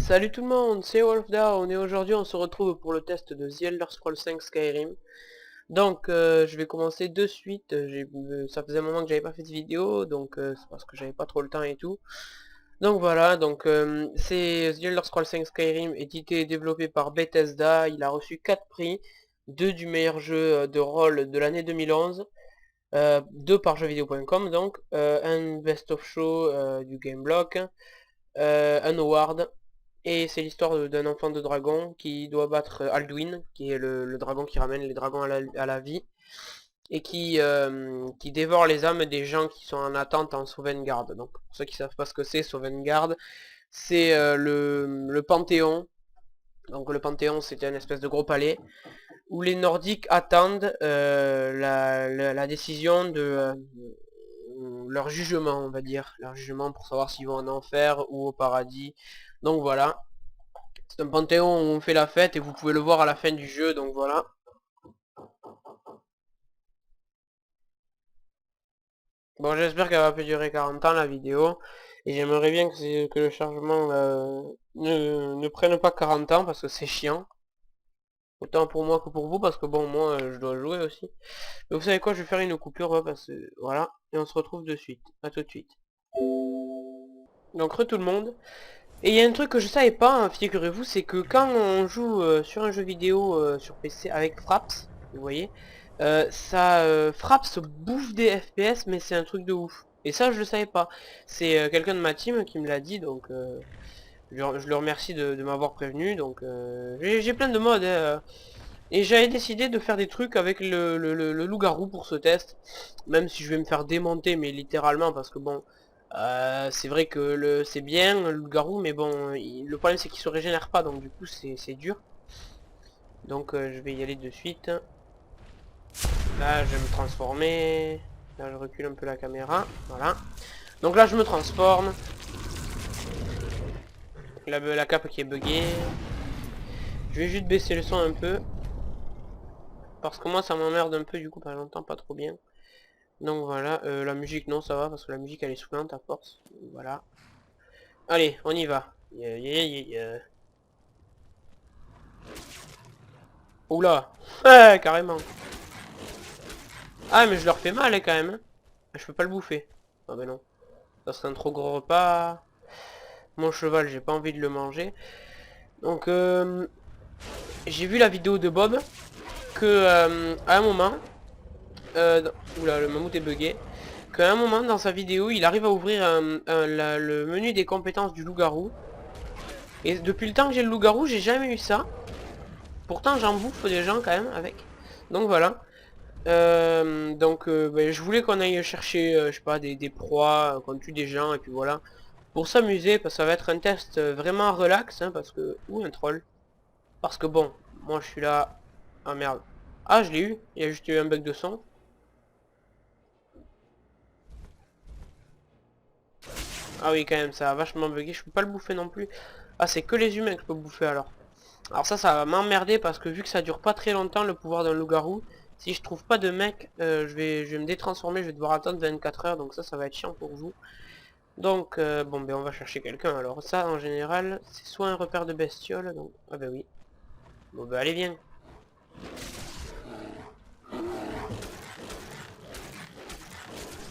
Salut tout le monde, c'est Wolfdown et aujourd'hui on se retrouve pour le test de The Elder Scrolls 5 Skyrim. Donc je vais commencer de suite. Ça faisait un moment que j'avais pas fait de vidéo, donc c'est parce que j'avais pas trop le temps et tout. Donc voilà, donc c'est The Elder Scrolls 5 Skyrim, édité et développé par Bethesda. Il a reçu 4 prix, 2 du meilleur jeu de rôle de l'année 2011, 2 par jeuxvideo.com, donc un Best of Show du Gameblog, un award. Et c'est l'histoire d'un enfant de dragon qui doit battre Alduin, qui est le dragon qui ramène les dragons à la vie, et qui dévore les âmes des gens qui sont en attente en Sovngarde. Donc pour ceux qui savent pas ce que c'est, Sovngarde, c'est le Panthéon. Donc le Panthéon, c'était une espèce de gros palais, où les Nordiques attendent la décision de leur jugement, on va dire. Leur jugement pour savoir s'ils vont en enfer ou au paradis. Donc voilà. C'est un panthéon où on fait la fête et vous pouvez le voir à la fin du jeu, donc voilà. Bon, j'espère qu'elle va pas durer 40 ans la vidéo. Et j'aimerais bien que le chargement ne prenne pas 40 ans parce que c'est chiant. Autant pour moi que pour vous parce que bon, moi je dois jouer aussi. Mais vous savez quoi, je vais faire une coupure parce que voilà. Et on se retrouve de suite. À tout de suite. Donc re tout le monde. Et il y a un truc que je savais pas, hein, figurez-vous, c'est que quand on joue sur un jeu vidéo sur PC avec Fraps, vous voyez, Fraps bouffe des FPS, mais c'est un truc de ouf. Et ça, je le savais pas. C'est quelqu'un de ma team qui me l'a dit, donc je le remercie de m'avoir prévenu. Donc j'ai plein de modes, hein, et j'avais décidé de faire des trucs avec le loup-garou pour ce test, même si je vais me faire démonter, mais littéralement, parce que bon, c'est vrai que c'est bien le loup-garou, mais bon, le problème c'est qu'il se régénère pas, donc du coup c'est dur. Donc je vais y aller de suite. Là je vais me transformer. Là je recule un peu la caméra, voilà. Donc là je me transforme. La cape qui est buggée. Je vais juste baisser le son un peu. Parce que moi ça m'emmerde un peu, du coup j'entends pas trop bien. Donc voilà, la musique non ça va parce que la musique elle est saoulante à force. Voilà. Allez, on y va. Oula. Ouais, carrément. Ah mais je leur fais mal quand même, hein. Je peux pas le bouffer. Ah ben non. Ça serait un trop gros repas. Mon cheval, j'ai pas envie de le manger. Donc j'ai vu la vidéo de Bob que à un moment, oula, le mammouth est bugué. Qu'à un moment dans sa vidéo, il arrive à ouvrir le menu des compétences du loup-garou. Et depuis le temps que j'ai le loup-garou, j'ai jamais eu ça. Pourtant j'en bouffe des gens quand même avec. Donc voilà. Ben, je voulais qu'on aille chercher, je sais pas, des proies, qu'on tue des gens, et puis voilà. Pour s'amuser, parce que ça va être un test vraiment relax, hein, parce que... Ouh, un troll. Parce que bon, moi je suis là... Ah merde. Ah, je l'ai eu. Il y a juste eu un bug de son. Ah oui, quand même, ça a vachement bugué. Je peux pas le bouffer non plus. Ah, c'est que les humains que je peux bouffer alors. Alors ça va m'emmerder parce que vu que ça dure pas très longtemps le pouvoir d'un loup-garou, si je trouve pas de mec, je vais me détransformer, je vais devoir attendre 24 heures, donc ça va être chiant pour vous. Donc bon ben on va chercher quelqu'un. Alors ça en général, c'est soit un repère de bestiole, donc... Ah ben oui. Bon ben allez viens.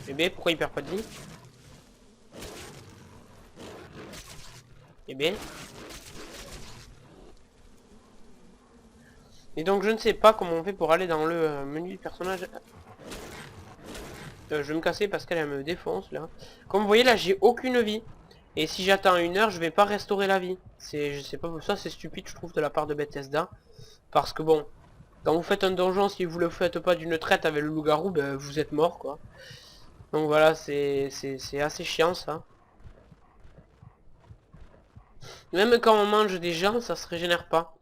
Eh ben pourquoi il perd pas de vie? Eh ben... Et donc je ne sais pas comment on fait pour aller dans le menu du personnage. Je vais me casser parce qu'elle me défonce là. Comme vous voyez là j'ai aucune vie. Et si j'attends 1 heure je vais pas restaurer la vie. Je sais pas, ça c'est stupide je trouve de la part de Bethesda. Parce que bon, quand vous faites un donjon, si vous le faites pas d'une traite avec le loup-garou, ben vous êtes mort quoi. Donc voilà, c'est assez chiant ça. Même quand on mange des gens, ça se régénère pas.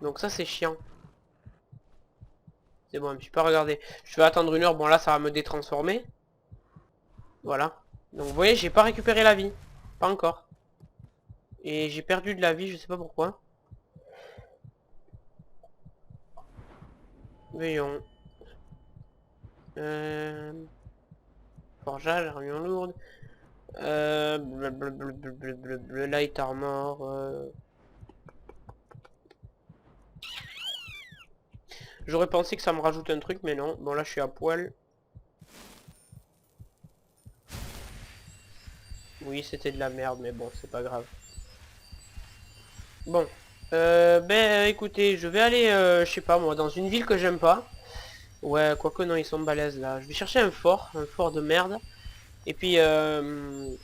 Donc ça c'est chiant. C'est bon, je suis pas regardé. Je vais attendre 1 heure, bon là ça va me détransformer. Voilà. Donc vous voyez, j'ai pas récupéré la vie. Pas encore. Et j'ai perdu de la vie, je sais pas pourquoi. Voyons. Forgeage, armure lourde. Light armor. J'aurais pensé que ça me rajoute un truc, mais non. Bon, là, je suis à poil. Oui, c'était de la merde, mais bon, c'est pas grave. Bon. Ben, écoutez, je vais aller, je sais pas moi, dans une ville que j'aime pas. Ouais, quoique non, ils sont balèzes, là. Je vais chercher un fort de merde. Et puis, je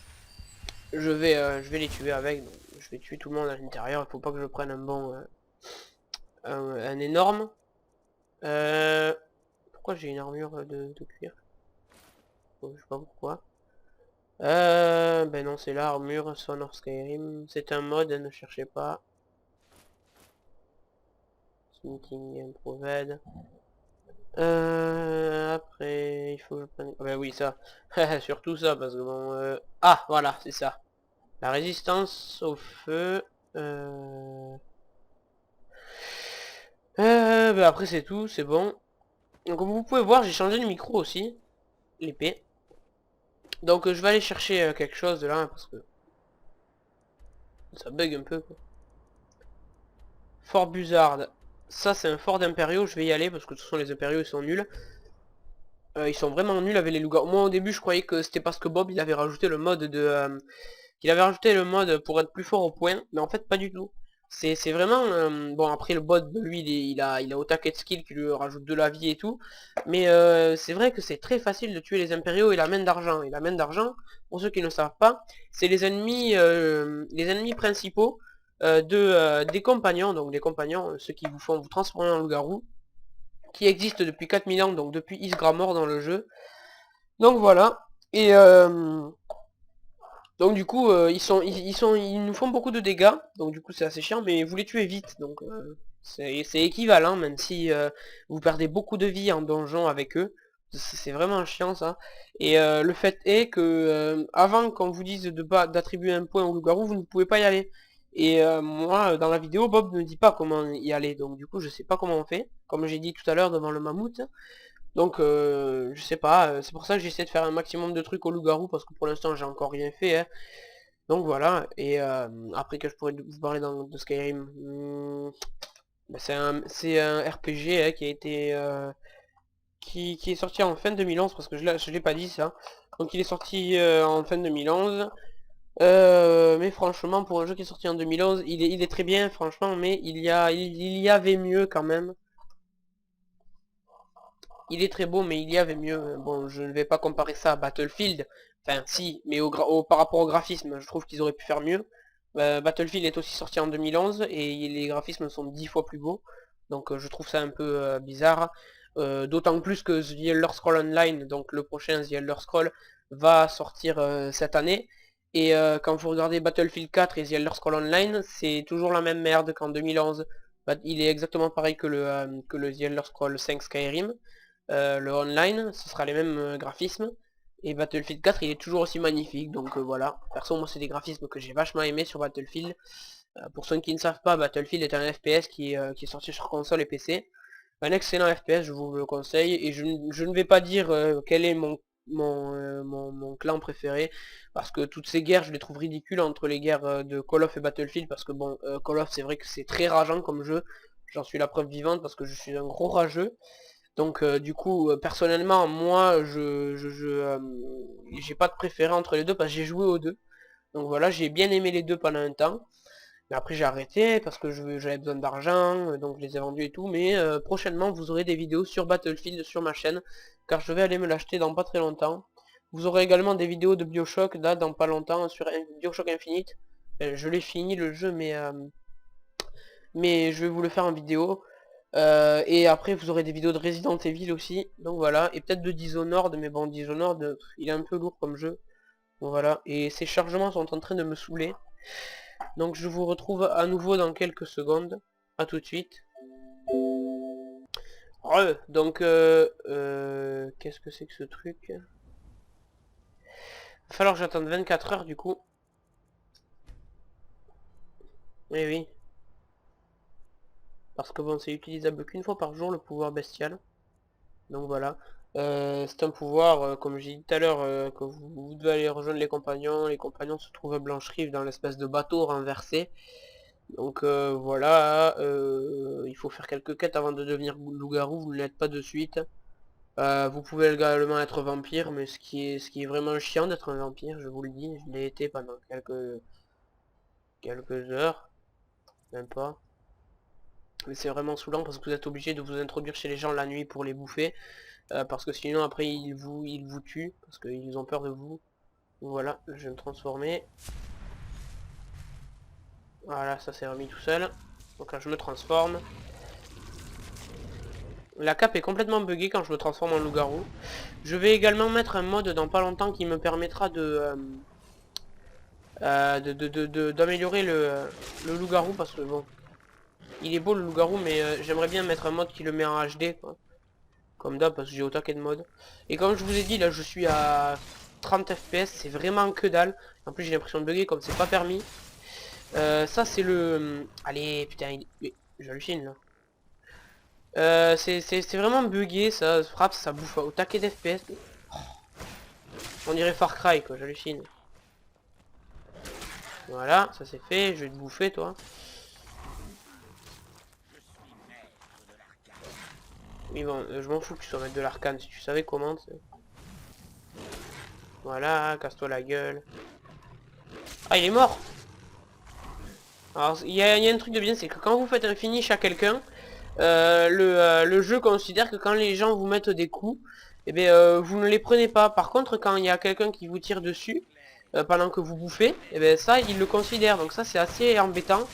vais les tuer avec. Donc, je vais tuer tout le monde à l'intérieur. Il faut pas que je prenne un bon... un énorme. Pourquoi j'ai une armure de cuir? Je sais pas pourquoi. Ben non, c'est l'armure Sonor Skyrim. C'est un mode, ne cherchez pas. Sneaking Improved. Après, il faut que je prenne... Ah ben oui, ça. Surtout ça, parce que bon... Ah, voilà, c'est ça. La résistance au feu... ben après, c'est tout, c'est bon. Donc, comme vous pouvez voir, j'ai changé de micro aussi. L'épée. Donc, je vais aller chercher quelque chose de là, parce que... ça bug un peu, quoi. Fort Buzzard. Ça, c'est un fort d'impériaux, je vais y aller, parce que de toute façon, les impériaux, ils sont nuls. Ils sont vraiment nuls avec les loups-garous. Moi, au début, je croyais que c'était parce que Bob, il avait rajouté le mode de... il avait rajouté le mode pour être plus fort au point, mais en fait, pas du tout. C'est vraiment... bon, après, le bot, lui, il a au taquet de skill qui lui rajoute de la vie et tout. Mais c'est vrai que c'est très facile de tuer les impériaux et la main d'argent. Et la main d'argent, pour ceux qui ne savent pas, c'est les ennemis principaux des compagnons. Donc, des compagnons, ceux qui vous font vous transformer en loup-garou, qui existent depuis 4000 ans, donc depuis Ysgramor dans le jeu. Donc voilà. Et donc du coup, ils nous font beaucoup de dégâts. Donc du coup, c'est assez chiant, mais vous les tuez vite. Donc c'est équivalent, même si vous perdez beaucoup de vie en donjon avec eux. C'est vraiment chiant ça. Et le fait est que avant qu'on vous dise d'attribuer un point au loup-garou, vous ne pouvez pas y aller. Et moi, dans la vidéo, Bob ne dit pas comment y aller. Donc du coup, je sais pas comment on fait. Comme j'ai dit tout à l'heure devant le mammouth. Donc je sais pas, c'est pour ça que j'essaie de faire un maximum de trucs au loup-garou parce que pour l'instant j'ai encore rien fait. Hein. Donc voilà, et après que je pourrais vous parler de Skyrim, bah, c'est un RPG hein, qui a été qui est sorti en fin 2011 parce que je l'ai pas dit ça. Donc il est sorti en fin 2011. Mais franchement pour un jeu qui est sorti en 2011, il est très bien franchement, mais il y avait mieux quand même. Il est très beau, mais il y avait mieux. Bon, je ne vais pas comparer ça à Battlefield. Enfin, si, mais par rapport au graphisme, je trouve qu'ils auraient pu faire mieux. Battlefield est aussi sorti en 2011 et les graphismes sont 10 fois plus beaux. Donc je trouve ça un peu bizarre. D'autant plus que The Elder Scrolls Online, donc le prochain The Elder Scrolls, va sortir cette année. Et quand vous regardez Battlefield 4 et The Elder Scrolls Online, c'est toujours la même merde qu'en 2011. Il est exactement pareil que le The Elder Scrolls 5 Skyrim. Le online, ce sera les mêmes graphismes. Et Battlefield 4, il est toujours aussi magnifique. Donc voilà. Perso, moi, c'est des graphismes que j'ai vachement aimé sur Battlefield. Pour ceux qui ne savent pas, Battlefield est un FPS qui est sorti sur console et PC. Un excellent FPS, je vous le conseille. Et je ne vais pas dire quel est mon clan préféré. Parce que toutes ces guerres, je les trouve ridicules entre les guerres de Call of et Battlefield. Parce que bon, Call of, c'est vrai que c'est très rageant comme jeu. J'en suis la preuve vivante parce que je suis un gros rageux. Donc du coup, personnellement, moi, j'ai pas de préféré entre les deux parce que j'ai joué aux deux. Donc voilà, j'ai bien aimé les deux pendant un temps. Mais après j'ai arrêté parce que j'avais besoin d'argent, donc je les ai vendus et tout. Mais prochainement, vous aurez des vidéos sur Battlefield sur ma chaîne, car je vais aller me l'acheter dans pas très longtemps. Vous aurez également des vidéos de BioShock, là, dans pas longtemps, sur BioShock Infinite. Je l'ai fini le jeu, mais je vais vous le faire en vidéo. Et après vous aurez des vidéos de Resident Evil aussi, donc voilà, et peut-être de Dishonored, mais bon Dishonored, il est un peu lourd comme jeu, bon voilà, et ces chargements sont en train de me saouler, donc je vous retrouve à nouveau dans quelques secondes, à tout de suite. Donc qu'est-ce que c'est que ce truc? Il va falloir que j'attende 24 heures du coup, oui oui, parce que bon c'est utilisable qu'une fois par jour le pouvoir bestial, donc voilà. C'est un pouvoir, comme j'ai dit tout à l'heure, que vous devez aller rejoindre les compagnons. Les compagnons se trouvent à Blanche-Rive dans l'espèce de bateau renversé. Donc voilà, il faut faire quelques quêtes avant de devenir loup-garou, vous ne l'êtes pas de suite. Vous pouvez également être vampire, mais ce qui est vraiment chiant d'être un vampire, je vous le dis, je l'ai été pendant quelques heures, même pas. Mais c'est vraiment saoulant parce que vous êtes obligé de vous introduire chez les gens la nuit pour les bouffer. Parce que sinon après ils vous tuent, parce qu'ils ont peur de vous. Voilà, je vais me transformer. Voilà, ça s'est remis tout seul. Donc là je me transforme. La cape est complètement buggée quand je me transforme en loup-garou. Je vais également mettre un mode dans pas longtemps qui me permettra d'améliorer le loup-garou, parce que bon, il est beau le loup-garou, mais j'aimerais bien mettre un mode qui le met en HD, quoi. Comme d'hab, parce que j'ai au taquet de mode. Et comme je vous ai dit, là je suis à 30 FPS, c'est vraiment que dalle. En plus j'ai l'impression de bugger comme c'est pas permis. Ça c'est le... Allez, putain, j'hallucine là. C'est vraiment bugué, ça frappe, ça bouffe au taquet d'FPS. On dirait Far Cry quoi, j'hallucine. Voilà, ça c'est fait, je vais te bouffer toi. Oui bon, je m'en fous que tu sois maître de l'arcane, si tu savais comment. Voilà, casse-toi la gueule. Ah il est mort. Alors il y a un truc de bien, c'est que quand vous faites un finish à quelqu'un, le jeu considère que quand les gens vous mettent des coups, eh bien, vous ne les prenez pas. Par contre, quand il y a quelqu'un qui vous tire dessus, pendant que vous bouffez, eh bien, ça, il le considère. Donc ça, c'est assez embêtant.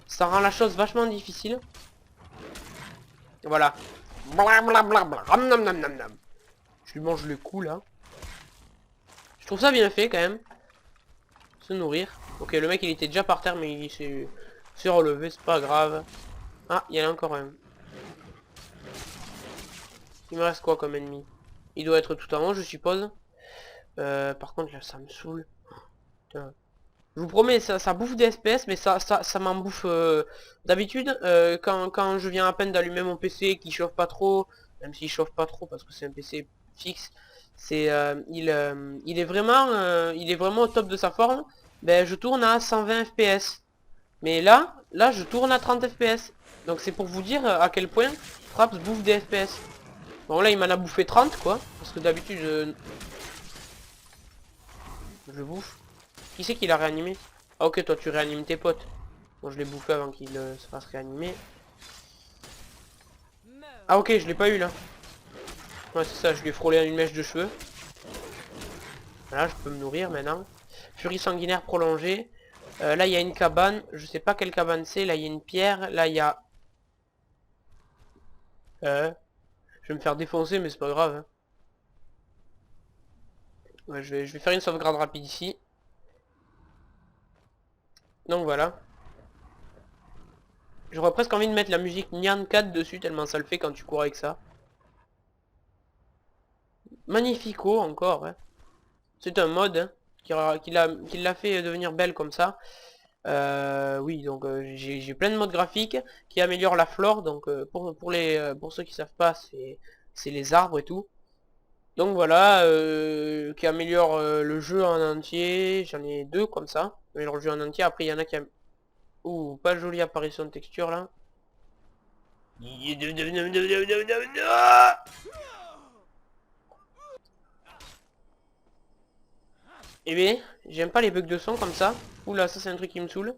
Ça rend la chose vachement difficile. Voilà. Blablabla. Ram nam nam nam nam. Je lui mange le cou, là. Je trouve ça bien fait, quand même. Se nourrir. Ok, le mec, il était déjà par terre, mais il s'est relevé, c'est pas grave. Ah, il y en a encore un. Il me reste quoi comme ennemi? Il doit être tout en haut, je suppose. Par contre, là, ça me saoule. Putain. Je vous promets, ça bouffe des FPS, mais ça m'en bouffe d'habitude. Quand je viens à peine d'allumer mon PC qui chauffe pas trop, même s'il chauffe pas trop parce que c'est un PC fixe, il est vraiment au top de sa forme. Ben, je tourne à 120 FPS. Mais là, je tourne à 30 FPS. Donc c'est pour vous dire à quel point Fraps bouffe des FPS. Bon là, il m'en a bouffé 30 quoi, parce que d'habitude je bouffe. Qui c'est qui l'a réanimé? Ah ok, toi tu réanimes tes potes. Bon, je l'ai bouffé avant qu'il se fasse réanimer. Ah ok, je l'ai pas eu là. Ouais c'est ça, je lui ai frôlé une mèche de cheveux. Voilà, je peux me nourrir maintenant. Furie sanguinaire prolongée. Là il y a une cabane, je sais pas quelle cabane c'est, là il y a une pierre, là il y a... je vais me faire défoncer mais c'est pas grave. Hein. Ouais, je vais faire une sauvegarde rapide ici. Donc voilà. J'aurais presque envie de mettre la musique Nyan 4 dessus, tellement ça le fait quand tu cours avec ça. Magnifico encore, ouais. C'est un mode hein, qui l'a fait devenir belle comme ça. Oui, donc j'ai plein de modes graphiques qui améliorent la flore. Donc pour ceux qui savent pas, c'est les arbres et tout. Donc voilà, qui améliore le jeu en entier. J'en ai deux comme ça. Améliore le jeu en entier. Après il y en a qui... Ouh, pas jolie apparition de texture là. Eh bien, j'aime pas les bugs de son comme ça. Oula, ça c'est un truc qui me saoule.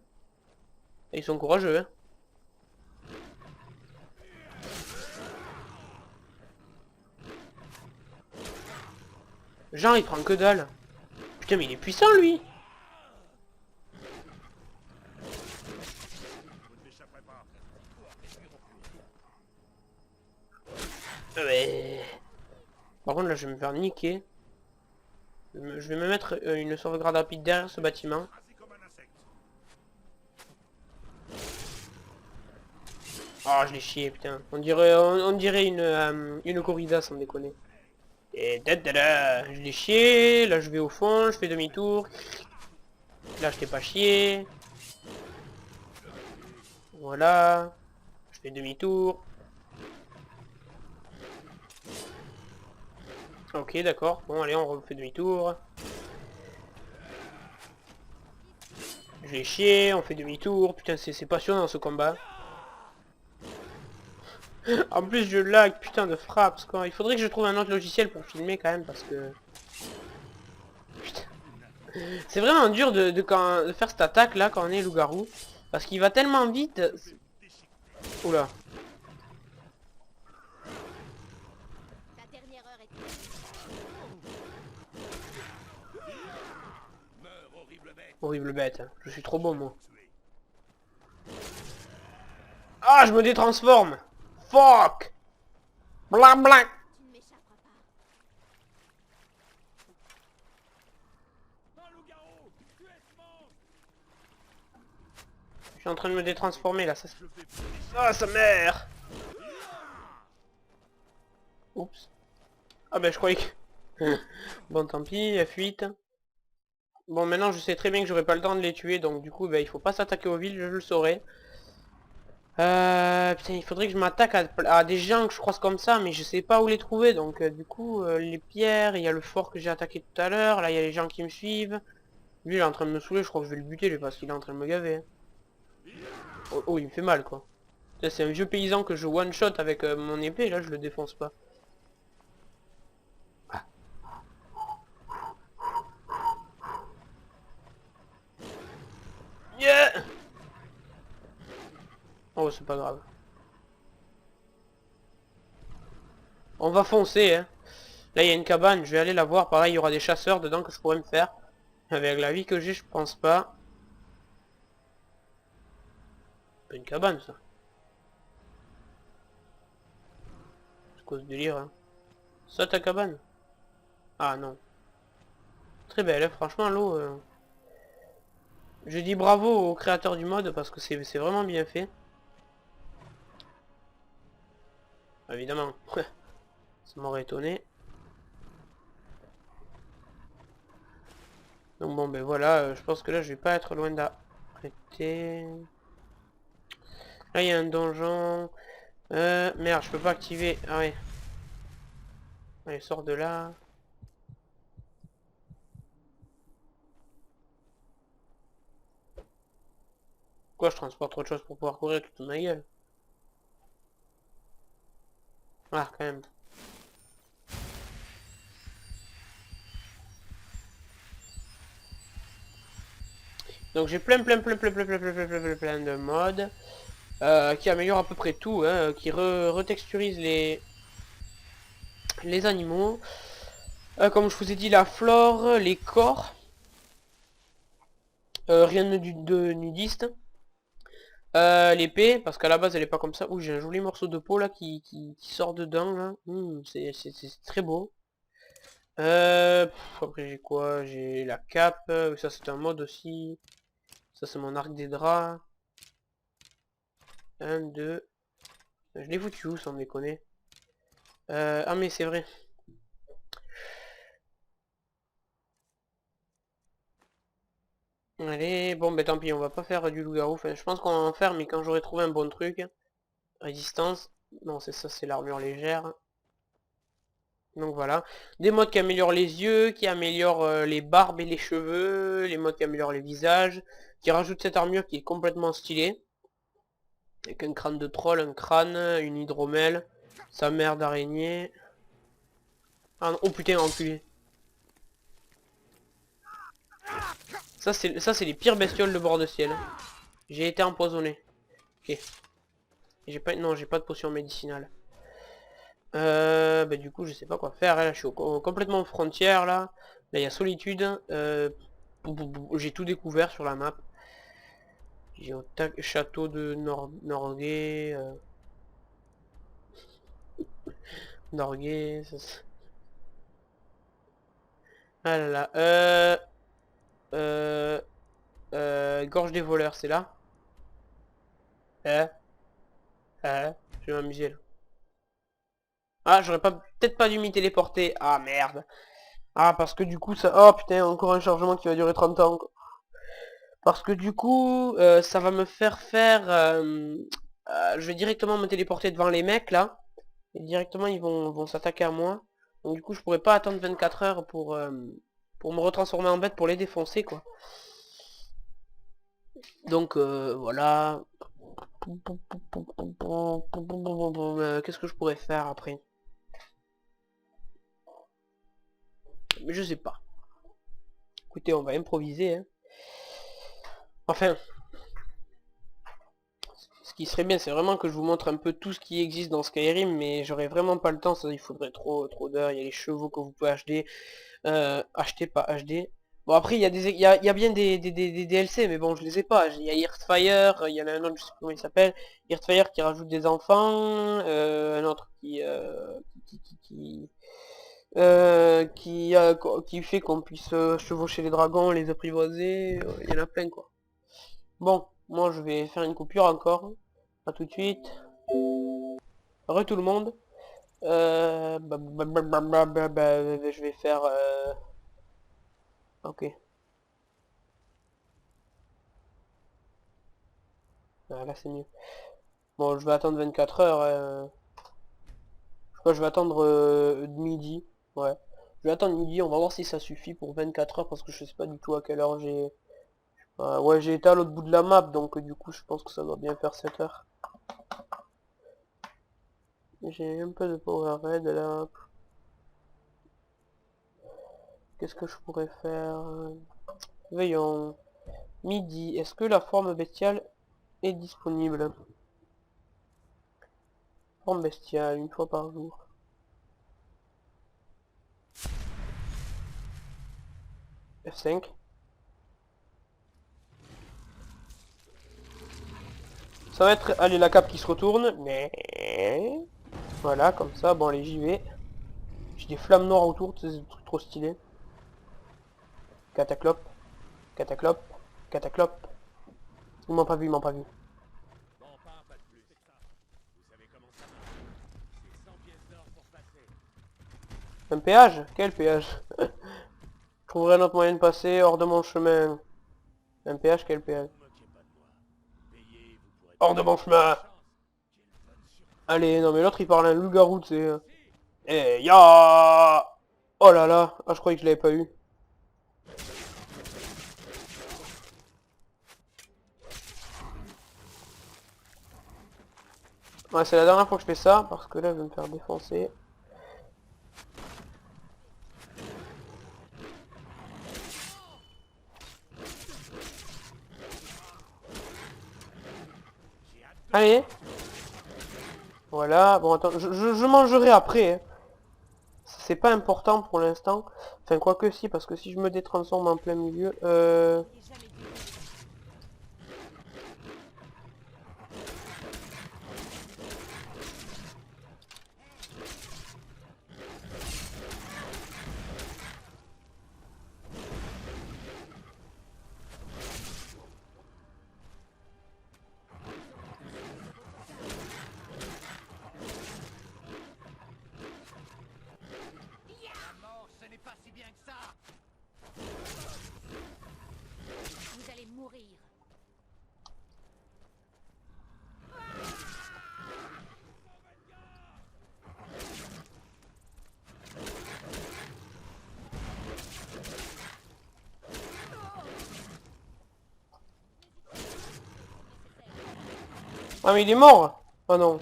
Et ils sont courageux, hein. Genre, il prend que dalle. Putain, mais il est puissant, lui. Ouais. Par contre, là, je vais me faire niquer. Je vais me mettre une sauvegarde rapide derrière ce bâtiment. Oh, je l'ai chié, putain. On dirait une corrida, sans déconner. Et je l'ai chié. Là, je vais au fond, je fais demi-tour. Là, je t'ai pas chié. Voilà. Je fais demi-tour. Ok, d'accord. Bon, allez, on refait demi-tour. Je vais chier, on fait demi-tour. Putain, c'est passionnant ce combat. En plus, je lag, putain de frappe. Il faudrait que je trouve un autre logiciel pour filmer quand même, parce que... Putain. C'est vraiment dur de faire cette attaque là quand on est loup-garou. Parce qu'il va tellement vite. Oula. Horrible bête. Je suis trop beau moi. Ah, je me détransforme. Fuck. Bla bla. Je suis en train de me détransformer là. Ah, sa mère. Oups. Ah ben je croyais que... Bon tant pis, F8. Bon maintenant je sais très bien que j'aurai pas le temps de les tuer, donc du coup ben, il faut pas s'attaquer aux villes, je le saurai. Putain, il faudrait que je m'attaque à des gens que je croise comme ça, mais je sais pas où les trouver, donc du coup les pierres, il y a le fort que j'ai attaqué tout à l'heure, là il y a les gens qui me suivent. Lui il est en train de me saouler, je crois que je vais le buter lui parce qu'il est en train de me gaver. Oh, oh, il me fait mal quoi. C'est un vieux paysan que je one shot avec mon épée, là je le défonce pas. Yeah. Oh c'est pas grave. On va foncer hein. Là il y a une cabane, je vais aller la voir, pareil il y aura des chasseurs dedans que je pourrais me faire. Avec la vie que j'ai je pense pas. C'est une cabane ça. C'est quoi ce délire hein. Ça ta cabane? Ah non. Très belle hein, franchement l'eau. Je dis bravo au créateur du mode parce que c'est vraiment bien fait. Évidemment. Ça m'aurait étonné. Donc bon ben voilà, je pense que là je vais pas être loin d'arrêter. Là il y a un donjon. Merde, je peux pas activer. Ah ouais. Allez, sors de là. Quoi, je transporte autre chose pour pouvoir courir toute ma gueule. Ah, quand même. Donc j'ai plein de modes qui améliorent à peu près tout, hein, qui retexturisent les animaux. Comme je vous ai dit, la flore, les corps. Rien de nudiste. L'épée, parce qu'à la base elle est pas comme ça. Ouh, j'ai un joli morceau de peau là qui sort dedans là. C'est très beau. Après j'ai quoi? J'ai la cape, ça c'est un mode aussi. Ça c'est mon arc des draps. Un, deux. Je l'ai foutu où sans déconner? Ah mais c'est vrai. Allez, bon ben tant pis, on va pas faire du loup-garou. Enfin, je pense qu'on va en faire, mais quand j'aurai trouvé un bon truc. Résistance. Non, c'est ça, c'est l'armure légère. Donc voilà. Des modes qui améliorent les yeux, qui améliorent les barbes et les cheveux, les modes qui améliorent les visages, qui rajoutent cette armure qui est complètement stylée. Avec un crâne de troll, un crâne, une hydromel, sa mère d'araignée. Ah non, oh putain, enculé. Ça c'est les pires bestioles de bord de ciel. J'ai été empoisonné. Ok. J'ai pas. Non, j'ai pas de potion médicinale. Bah, du coup je sais pas quoi faire. Là je suis complètement aux frontières là. Là il y a solitude. J'ai tout découvert sur la map. J'ai au château de Norgay. Norgay. Ah là là. Gorge des voleurs, c'est là. Euh, je vais m'amuser là. Ah, j'aurais pas peut-être pas dû m'y téléporter. Ah merde. Ah parce que du coup ça... Oh putain, encore un chargement qui va durer 30 ans. Quoi. Parce que du coup, ça va me faire... je vais directement me téléporter devant les mecs là. Et directement ils vont s'attaquer à moi. Donc du coup je pourrais pas attendre 24 heures pour me retransformer en bête pour les défoncer quoi. Donc voilà. Qu'est-ce que je pourrais faire après? Mais je sais pas. Écoutez, on va improviser. Hein. Enfin, ce qui serait bien, c'est vraiment que je vous montre un peu tout ce qui existe dans Skyrim, mais j'aurais vraiment pas le temps, ça il faudrait trop d'heures. Il y a les chevaux que vous pouvez acheter, acheter pas HD. Bon après il y a bien des DLC, mais bon je les ai pas. Il y a Hearthfire, il y en a un autre, je sais plus comment il s'appelle. Hearthfire qui rajoute des enfants, un autre qui fait qu'on puisse chevaucher les dragons, les apprivoiser, il y en a plein quoi. Bon, moi je vais faire une coupure encore. A tout de suite. Re tout le monde. Je vais faire... Ok. Ah, là c'est mieux. Bon, je vais attendre 24 heures. Je crois que je vais attendre midi. Ouais. Je vais attendre midi, on va voir si ça suffit pour 24 heures parce que je sais pas du tout à quelle heure j'ai... ouais, j'ai été à l'autre bout de la map, donc du coup je pense que ça doit bien faire 7 heures. J'ai un peu de Powerade là. Qu'est-ce que je pourrais faire? Voyons. Midi, est-ce que la forme bestiale est disponible? Forme bestiale, une fois par jour. F5. Ça va être... Allez, la cape qui se retourne. Mais... Voilà, comme ça. Bon, allez, j'y vais. J'ai des flammes noires autour, c'est des trucs trop stylés. Cataclope. Cataclope. Cataclope. Ils m'ont pas vu, ils m'ont pas vu. Un péage? Quel péage? Je trouverai un autre moyen de passer hors de mon chemin. Un péage, quel péage? Hors de mon chemin! Allez, non mais l'autre il parle un loup-garou, c'est... Eh, ya! Oh là là! Ah, je croyais que je l'avais pas eu. Ouais, c'est la dernière fois que je fais ça, parce que là je vais me faire défoncer. Allez! Voilà, bon attends, je mangerai après. Hein. C'est pas important pour l'instant. Enfin, quoique si, parce que si je me détransforme en plein milieu... Vous allez mourir. Ah mais il est mort! Oh non.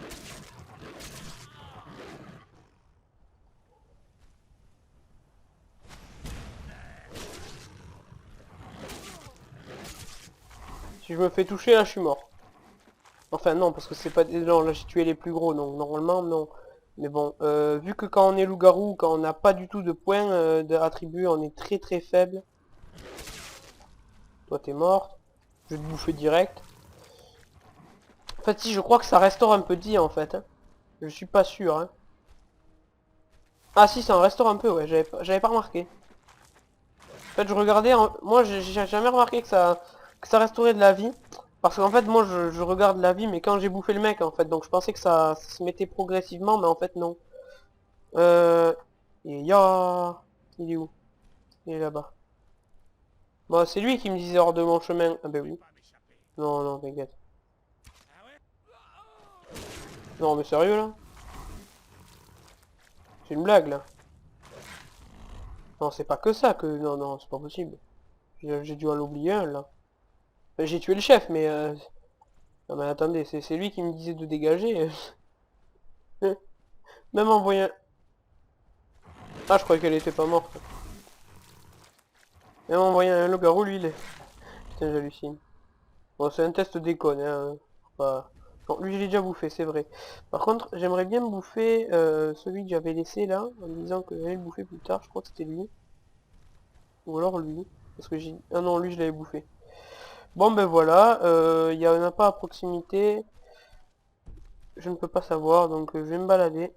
Si je me fais toucher là je suis mort. Enfin non parce que c'est pas... Non là j'ai tué les plus gros donc normalement non. Mais bon, vu que quand on est loup-garou, quand on n'a pas du tout de points d'attributs, on est très faible. Toi t'es mort. Je vais te bouffer direct. En fait si je crois que ça restaure un peu de vie en fait. Hein. Je suis pas sûr. Hein. Ah si ça en restaure un peu ouais, j'avais pas remarqué. En fait je regardais, moi j'ai jamais remarqué que ça restaurait de la vie. Parce qu'en fait moi je regarde la vie mais quand j'ai bouffé le mec en fait. Donc je pensais que ça se mettait progressivement mais en fait non. Et ya... Il est où? Il est là-bas. Bon c'est lui qui me disait hors de mon chemin. Ah bah oui. Non non t'inquiète. Non mais sérieux là? C'est une blague là. Non, c'est pas que ça que... Non, non, c'est pas possible. J'ai dû en oublier un, là. Enfin, j'ai tué le chef, mais... Non, mais attendez, c'est lui qui me disait de dégager. Même envoyer un... Ah, je croyais qu'elle était pas morte. Même envoyer un loup-garou, lui, il est... Putain, j'hallucine. Bon, c'est un test déconne, hein. Pas... Bon, lui, je l'ai déjà bouffé, c'est vrai. Par contre, j'aimerais bien bouffer celui que j'avais laissé, là, en me disant que j'allais le bouffer plus tard. Je crois que c'était lui. Ou alors lui. Parce que j'ai... Ah non, lui, je l'avais bouffé. Bon, ben voilà. Il y en a pas à proximité. Je ne peux pas savoir, donc je vais me balader.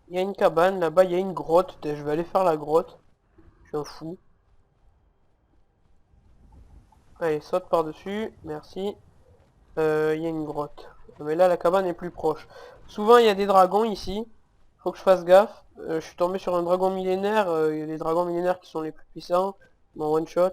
Il y a une cabane, là-bas, il y a une grotte. Je vais aller faire la grotte. Je suis un fou. Allez, saute par-dessus. Merci. Il y a une grotte. Mais là, la cabane est plus proche. Souvent, il y a des dragons ici. Faut que je fasse gaffe. Je suis tombé sur un dragon millénaire. Il y a des dragons millénaires qui sont les plus puissants. Mon one shot.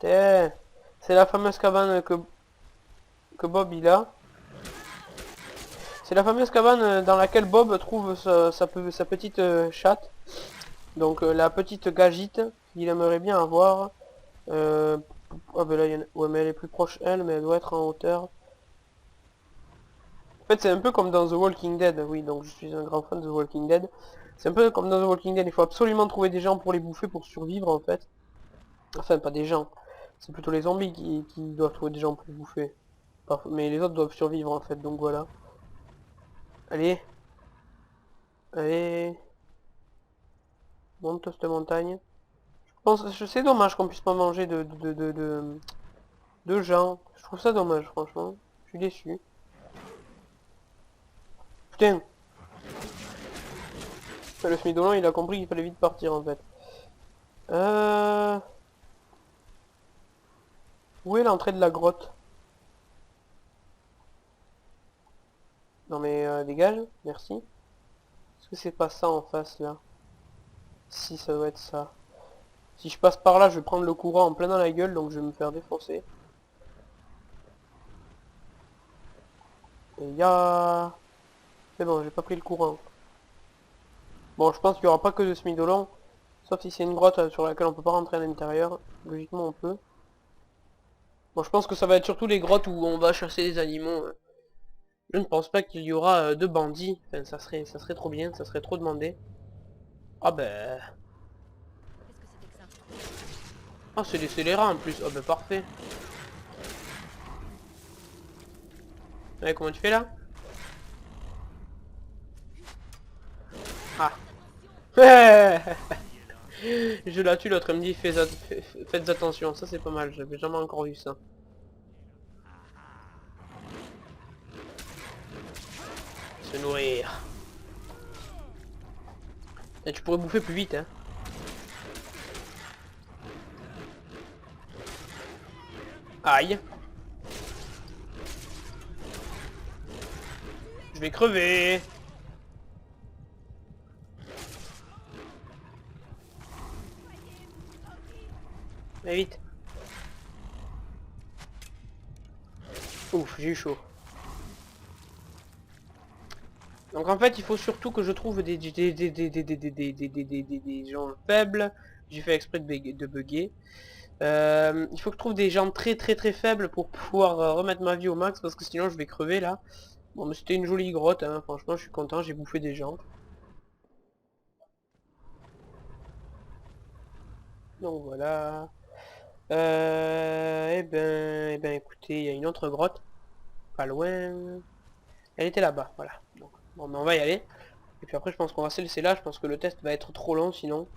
C'est la fameuse cabane que Bob il a. C'est la fameuse cabane dans laquelle Bob trouve sa petite chatte. Donc la petite gagite qu'il aimerait bien avoir. Ah ben là, ouais, mais elle est plus proche elle, mais elle doit être en hauteur. En fait c'est un peu comme dans The Walking Dead, oui, donc je suis un grand fan de The Walking Dead. C'est un peu comme dans The Walking Dead, il faut absolument trouver des gens pour les bouffer pour survivre en fait. Enfin pas des gens, c'est plutôt les zombies qui doivent trouver des gens pour les bouffer. Mais les autres doivent survivre en fait, donc voilà. Allez, allez, monte cette montagne. C'est dommage qu'on puisse pas manger de gens. Je trouve ça dommage, franchement. Je suis déçu. Putain, le Smidolon, il a compris qu'il fallait vite partir, en fait. Euh... Où est l'entrée de la grotte? Non mais, dégage, merci. Est-ce que c'est pas ça en face, là? Si, ça doit être ça. Si je passe par là, je vais prendre le courant en plein dans la gueule, donc je vais me faire défoncer. Et ya... C'est bon, j'ai pas pris le courant. Bon, je pense qu'il n'y aura pas que de Smidolon. Sauf si c'est une grotte sur laquelle on peut pas rentrer à l'intérieur. Logiquement, on peut. Bon, je pense que ça va être surtout les grottes où on va chasser des animaux. Je ne pense pas qu'il y aura de bandits. Enfin, ça serait trop bien, ça serait trop demandé. Ah ben... Qu'est-ce que c'était que ça? Ah, c'est des scélérats en plus. Ah ben parfait. Ouais, comment tu fais là? Ah. Je la tue, l'autre elle me dit faites attention. Ça c'est pas mal, j'avais jamais encore vu ça. Se nourrir. Et tu pourrais bouffer plus vite, hein. Aïe. Je vais crever. Mais vite. Ouf, j'ai eu chaud. Donc en fait, il faut surtout que je trouve des gens faibles. J'ai fait exprès de bugger. Il faut que je trouve des gens très faibles pour pouvoir remettre ma vie au max parce que sinon je vais crever là. Bon mais c'était une jolie grotte, hein. Franchement je suis content, j'ai bouffé des gens. Donc voilà. Eh ben écoutez, il y a une autre grotte. Pas loin. Elle était là-bas, voilà. Donc, bon mais on va y aller. Et puis après je pense qu'on va se laisser là, je pense que le test va être trop long sinon.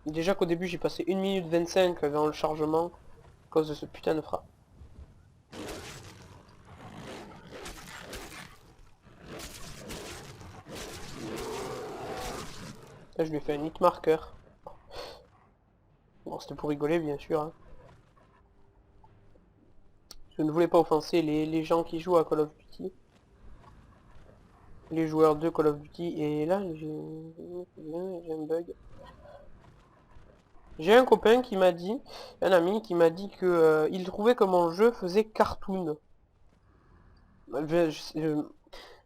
Déjà qu'au début j'ai passé 1 minute 25 dans le chargement à cause de ce putain de frappe. Là je lui ai fait un hit marker. Bon c'était pour rigoler bien sûr, hein. Je ne voulais pas offenser les gens qui jouent à Call of Duty. Les joueurs de Call of Duty. Et là j'ai un bug. J'ai un copain qui m'a dit, un ami qui m'a dit que il trouvait que mon jeu faisait cartoon.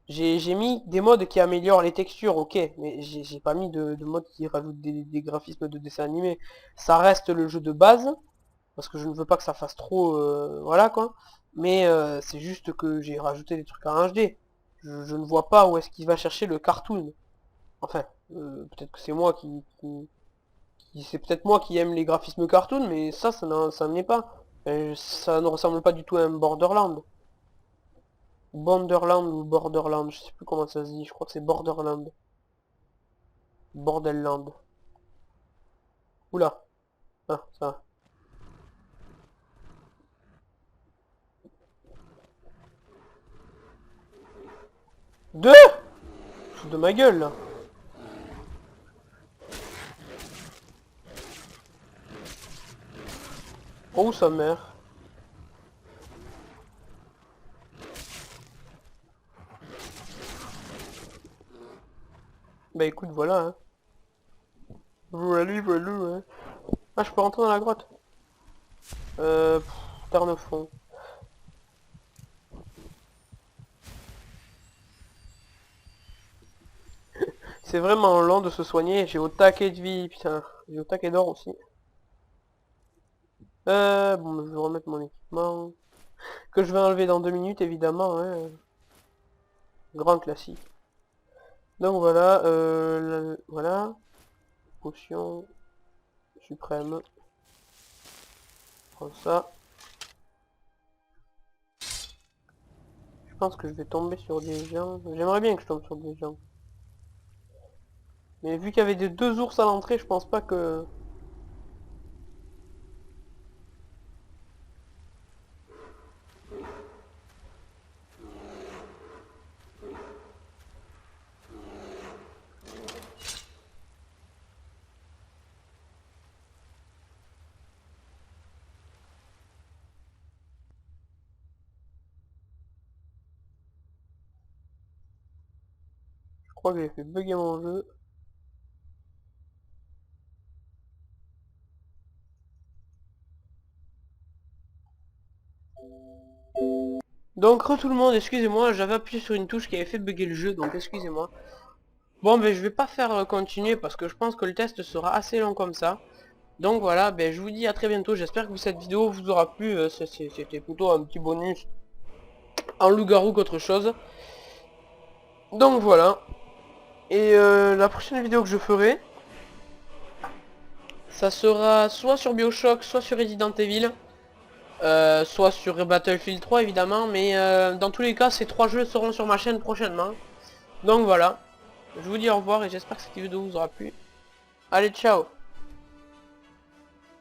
J'ai mis des modes qui améliorent les textures, ok, mais j'ai pas mis de modes qui rajoutent des graphismes de dessin animé. Ça reste le jeu de base, parce que je ne veux pas que ça fasse trop, voilà quoi. Mais c'est juste que j'ai rajouté des trucs en HD. Je ne vois pas où est-ce qu'il va chercher le cartoon. Enfin, peut-être que c'est moi c'est peut-être moi qui aime les graphismes cartoon, mais ça n'en est pas. Ça ne ressemble pas du tout à un Borderland. Borderland ou Borderland, je sais plus comment ça se dit, je crois que c'est Borderland. Borderland. Oula. Ah, ça va. Deux. Fous de ma gueule, là. Oh, sa mère. Bah écoute, voilà, hein. Voilà, voilà, hein. Ah, je peux rentrer dans la grotte. Terre de fond. C'est vraiment lent de se soigner, j'ai au taquet de vie, putain. J'ai au taquet d'or aussi. Bon, je vais remettre mon équipement. Que je vais enlever dans 2 minutes, évidemment, hein. Grand classique. Donc voilà, voilà. Potion suprême. Prends ça. Je pense que je vais tomber sur des gens. J'aimerais bien que je tombe sur des gens. Mais vu qu'il y avait des 2 ours à l'entrée, je pense pas que... Je crois que j'ai fait bugger mon jeu. Donc tout le monde, excusez-moi, j'avais appuyé sur une touche qui avait fait bugger le jeu, donc excusez-moi. Bon, ben je vais pas faire continuer parce que je pense que le test sera assez long comme ça. Donc voilà, ben je vous dis à très bientôt, j'espère que cette vidéo vous aura plu, c'était plutôt un petit bonus en loup-garou qu'autre chose. Donc voilà, et la prochaine vidéo que je ferai, ça sera soit sur BioShock, soit sur Resident Evil, soit sur Battlefield 3 évidemment, mais dans tous les cas ces 3 jeux seront sur ma chaîne prochainement. Donc voilà, je vous dis au revoir et j'espère que cette vidéo vous aura plu. Allez, ciao!